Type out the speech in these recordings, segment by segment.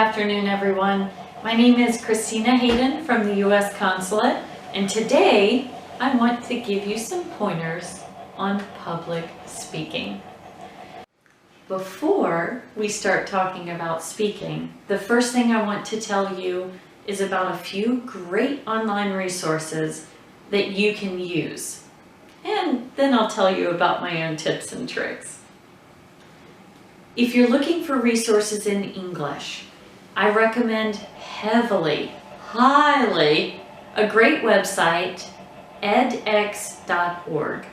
afternoon, everyone. My name is Kristina Hayden from the U.S. Consulate, and today I want to give you some pointers on public speaking. Before we start talking about speaking, the first thing I want to tell you is about a few great online resources that you can use. And then I'll tell you about my own tips and tricks. If you're looking for resources in English, I recommend highly, a great website, edx.org,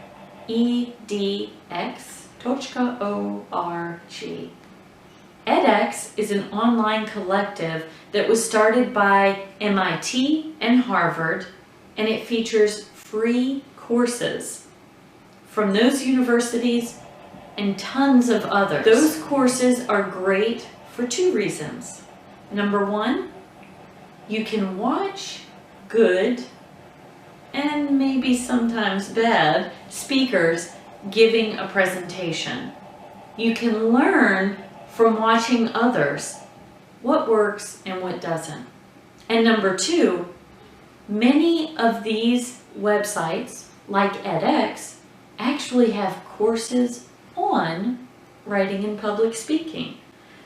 edx.org. edX is an online collective that was started by MIT and Harvard, and it features free courses from those universities and tons of others. Those courses are great for two reasons. Number one, you can watch good and maybe sometimes bad speakers giving a presentation. You can learn from watching others what works and what doesn't. And number two, many of these websites, like edX, actually have courses on writing and public speaking.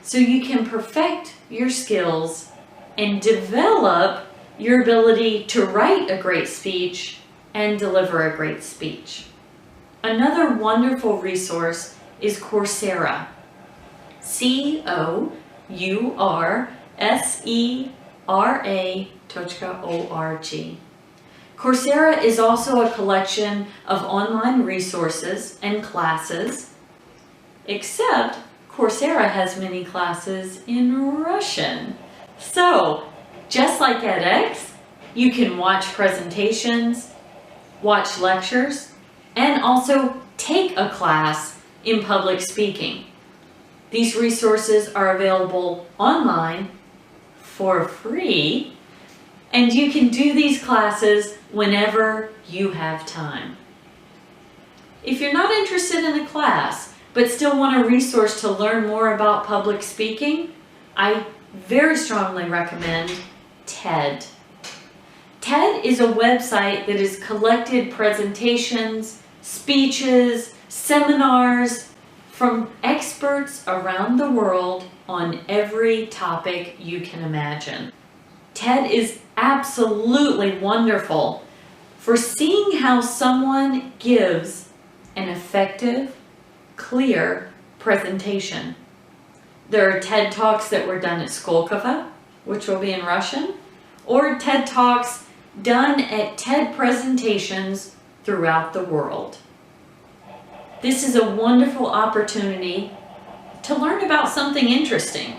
So you can perfect your skills and develop your ability to write a great speech and deliver a great speech. Another wonderful resource is Coursera. Coursera.org. Coursera is also a collection of online resources and classes, except Coursera has many classes in Russian. So, just like edX, you can watch presentations, watch lectures, and also take a class in public speaking. These resources are available online for free, and you can do these classes whenever you have time. If you're not interested in a class, but still want a resource to learn more about public speaking, I very strongly recommend TED. TED is a website that has collected presentations, speeches, seminars from experts around the world on every topic you can imagine. TED is absolutely wonderful for seeing how someone gives an effective, clear presentation. There are TED Talks that were done at Skolkovo, which will be in Russian, or TED Talks done at TED presentations throughout the world. This is a wonderful opportunity to learn about something interesting.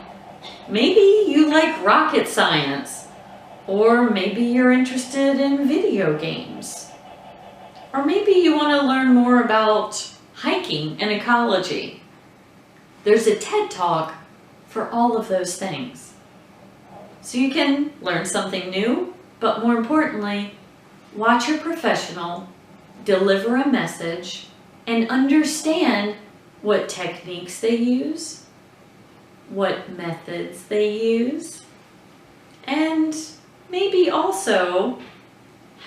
Maybe you like rocket science, or maybe you're interested in video games, or maybe you want to learn more about hiking and ecology. There's a TED Talk for all of those things. So you can learn something new, but more importantly, watch a professional deliver a message and understand what techniques they use, what methods they use, and maybe also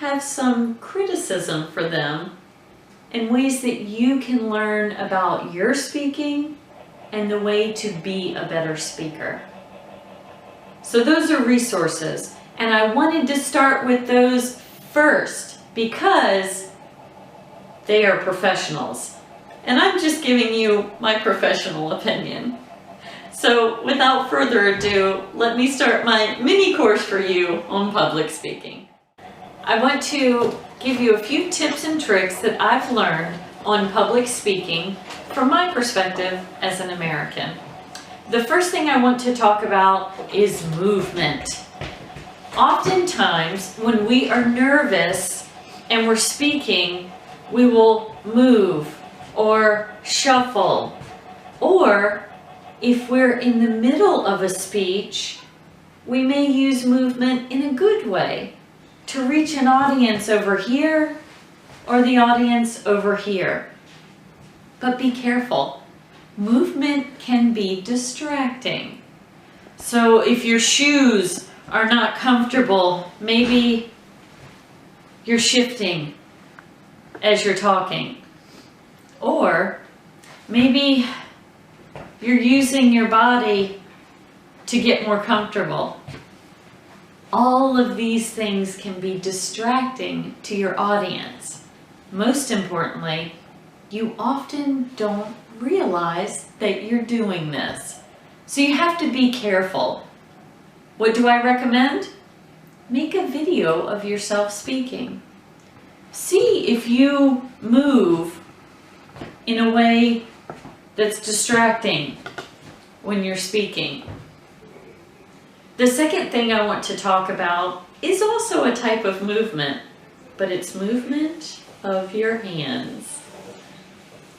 have some criticism for them and ways that you can learn about your speaking and the way to be a better speaker. So those are resources, and I wanted to start with those first because they are professionals. And I'm just giving you my professional opinion. So without further ado, let me start my mini course for you on public speaking. I want to give you a few tips and tricks that I've learned on public speaking from my perspective as an American. The first thing I want to talk about is movement. Oftentimes, when we are nervous and we're speaking, we will move or shuffle. Or if we're in the middle of a speech, we may use movement in a good way to reach an audience over here or the audience over here. But be careful. Movement can be distracting. So if your shoes are not comfortable, maybe you're shifting as you're talking. Or maybe you're using your body to get more comfortable. All of these things can be distracting to your audience. Most importantly, you often don't realize that you're doing this. So you have to be careful. What do I recommend? Make a video of yourself speaking. See if you move in a way that's distracting when you're speaking. The second thing I want to talk about is also a type of movement, but it's movement of your hands.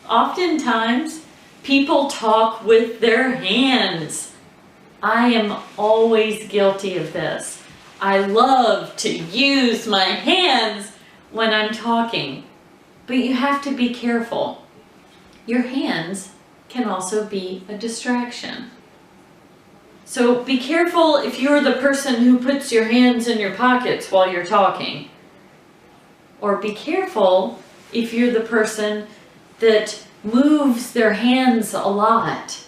Oftentimes, people talk with their hands. I am always guilty of this. I love to use my hands when I'm talking, but you have to be careful. Your hands can also be a distraction. So be careful if you're the person who puts your hands in your pockets while you're talking. Or be careful if you're the person that moves their hands a lot.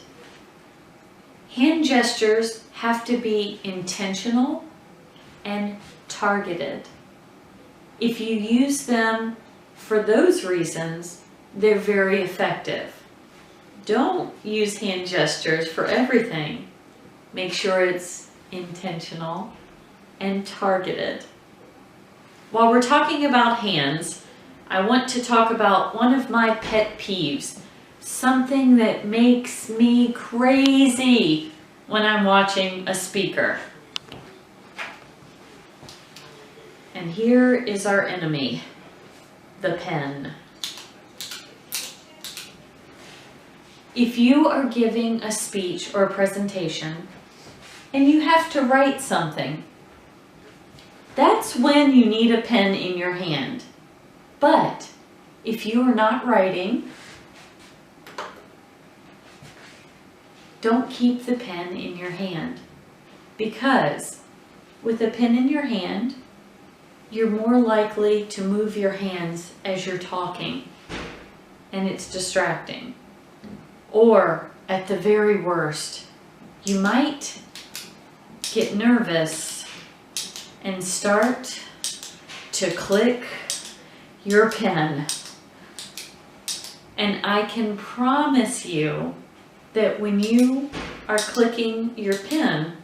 Hand gestures have to be intentional and targeted. If you use them for those reasons, they're very effective. Don't use hand gestures for everything. Make sure it's intentional and targeted. While we're talking about hands, I want to talk about one of my pet peeves, something that makes me crazy when I'm watching a speaker. And here is our enemy, the pen. If you are giving a speech or a presentation and you have to write something, that's when you need a pen in your hand. But if you are not writing, don't keep the pen in your hand, because with a pen in your hand, you're more likely to move your hands as you're talking, and it's distracting. Or at the very worst, you might get nervous and start to click your pen. And I can promise you that when you are clicking your pen,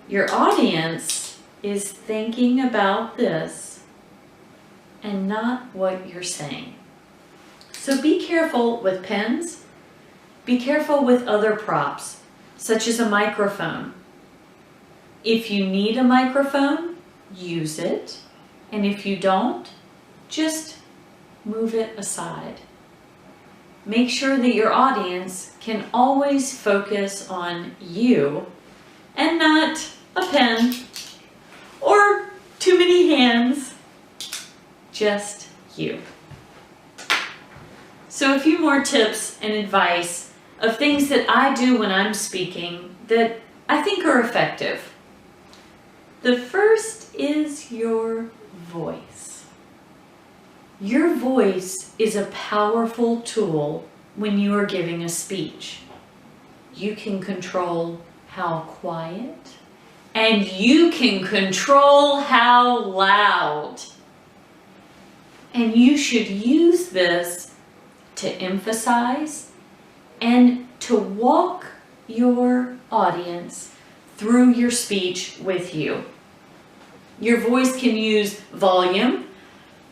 your audience is thinking about this and not what you're saying. So be careful with pens. Be careful with other props, such as a microphone. If you need a microphone, use it. And if you don't, just move it aside. Make sure that your audience can always focus on you and not a pen or too many hands, just you. So a few more tips and advice of things that I do when I'm speaking that I think are effective. The first is your voice. Your voice is a powerful tool when you are giving a speech. You can control how quiet, and you can control how loud. And you should use this to emphasize and to walk your audience through your speech with you. Your voice can use volume,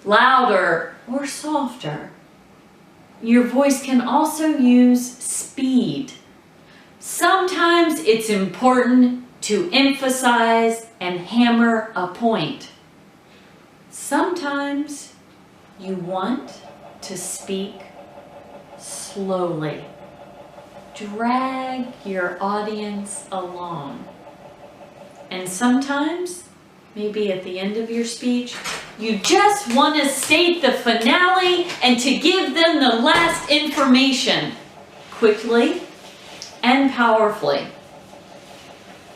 louder or softer. Your voice can also use speed. Sometimes it's important to emphasize and hammer a point. Sometimes you want to speak slowly. Drag your audience along. And sometimes, maybe at the end of your speech, you just want to state the finale and to give them the last information quickly and powerfully.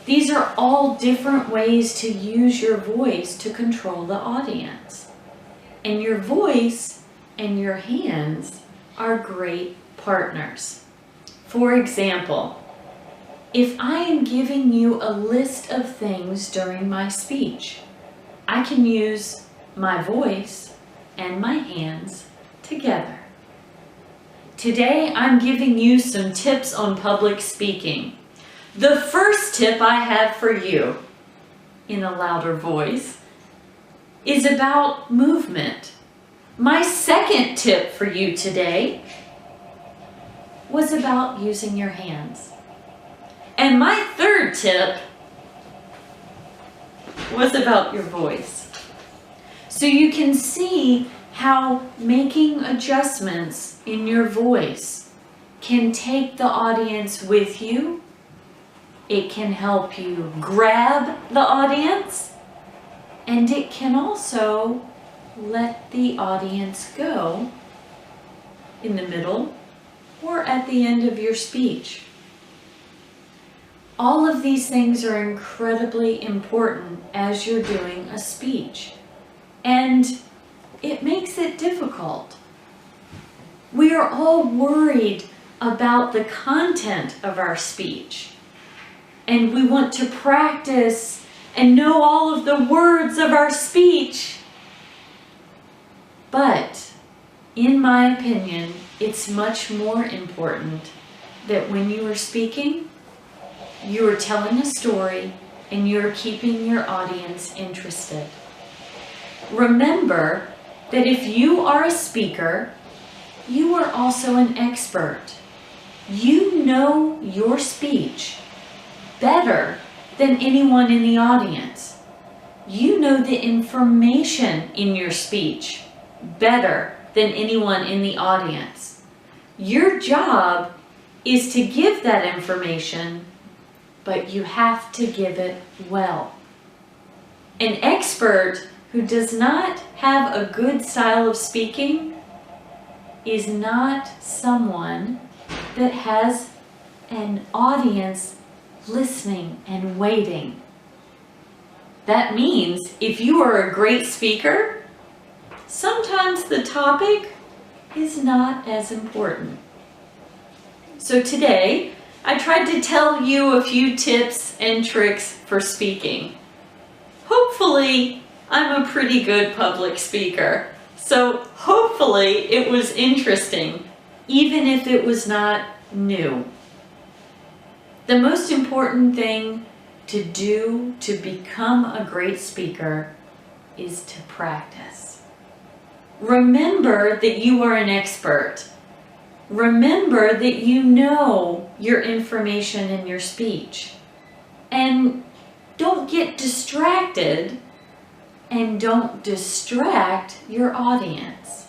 These are all different ways to use your voice to control the audience. And your voice and your hands are great partners. For example, if I am giving you a list of things during my speech, I can use my voice and my hands together. Today, I'm giving you some tips on public speaking. The first tip I have for you, in a louder voice, is about movement. My second tip for you today was about using your hands. And my third tip was about your voice. So you can see how making adjustments in your voice can take the audience with you. It can help you grab the audience, and it can also let the audience go in the middle or at the end of your speech. All of these things are incredibly important as you're doing a speech, and it makes it difficult. We are all worried about the content of our speech, and we want to practice and know all of the words of our speech. But, in my opinion, it's much more important that when you are speaking, you are telling a story and you are keeping your audience interested. Remember that if you are a speaker, you are also an expert. You know your speech better than anyone in the audience. You know the information in your speech better than anyone in the audience. Your job is to give that information, but you have to give it well. An expert who does not have a good style of speaking is not someone that has an audience listening and waiting. That means if you are a great speaker, sometimes the topic is not as important. So today, I tried to tell you a few tips and tricks for speaking. Hopefully, I'm a pretty good public speaker, so hopefully it was interesting, even if it was not new. The most important thing to do to become a great speaker is to practice. Remember that you are an expert. Remember that you know your information in your speech. And don't get distracted, and don't distract your audience.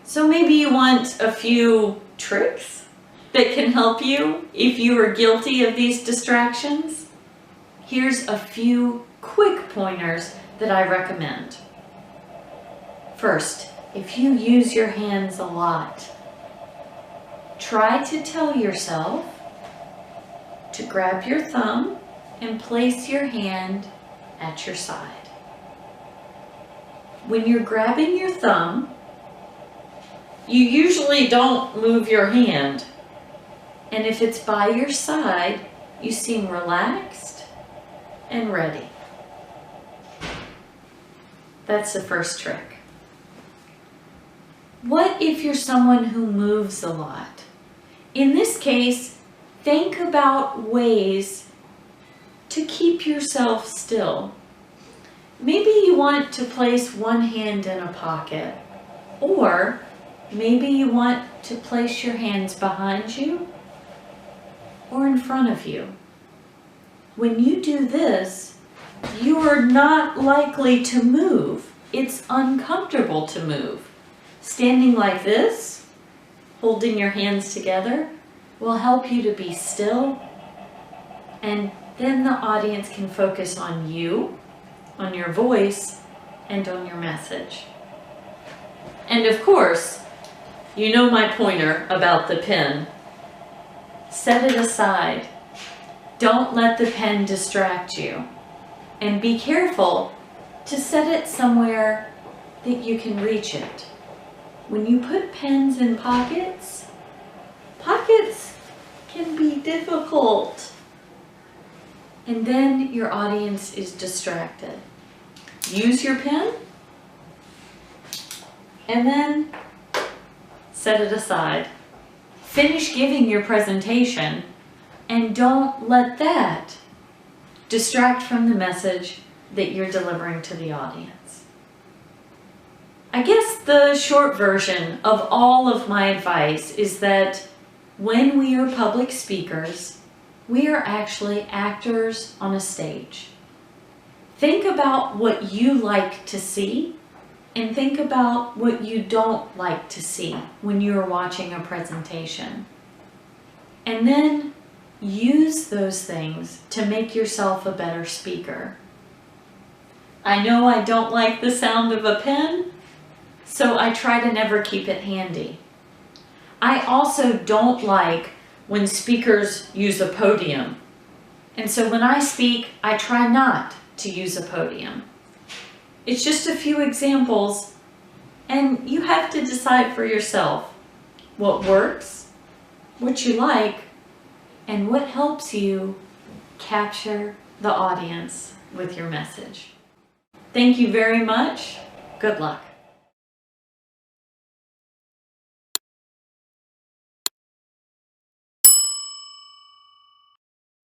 So maybe you want a few tricks that can help you if you are guilty of these distractions. Here's a few quick pointers that I recommend. First, if you use your hands a lot, try to tell yourself to grab your thumb and place your hand at your side. When you're grabbing your thumb, you usually don't move your hand. And if it's by your side, you seem relaxed and ready. That's the first trick. What if you're someone who moves a lot? In this case, think about ways to keep yourself still. Maybe you want to place one hand in a pocket, or maybe you want to place your hands behind you or in front of you. When you do this, you are not likely to move. It's uncomfortable to move. Standing like this, holding your hands together, will help you to be still, and then the audience can focus on you, on your voice, and on your message. And of course, you know my pointer about the pen. Set it aside. Don't let the pen distract you. And be careful to set it somewhere that you can reach it. When you put pens in pockets, pockets can be difficult. And then your audience is distracted. Use your pen and then set it aside. Finish giving your presentation and don't let that distract from the message that you're delivering to the audience. I guess the short version of all of my advice is that when we are public speakers, we are actually actors on a stage. Think about what you like to see and think about what you don't like to see when you're watching a presentation. And then use those things to make yourself a better speaker. I know I don't like the sound of a pen, so I try to never keep it handy. I also don't like when speakers use a podium. And so when I speak, I try not to use a podium. It's just a few examples, and you have to decide for yourself what works, what you like, and what helps you capture the audience with your message. Thank you very much. Good luck.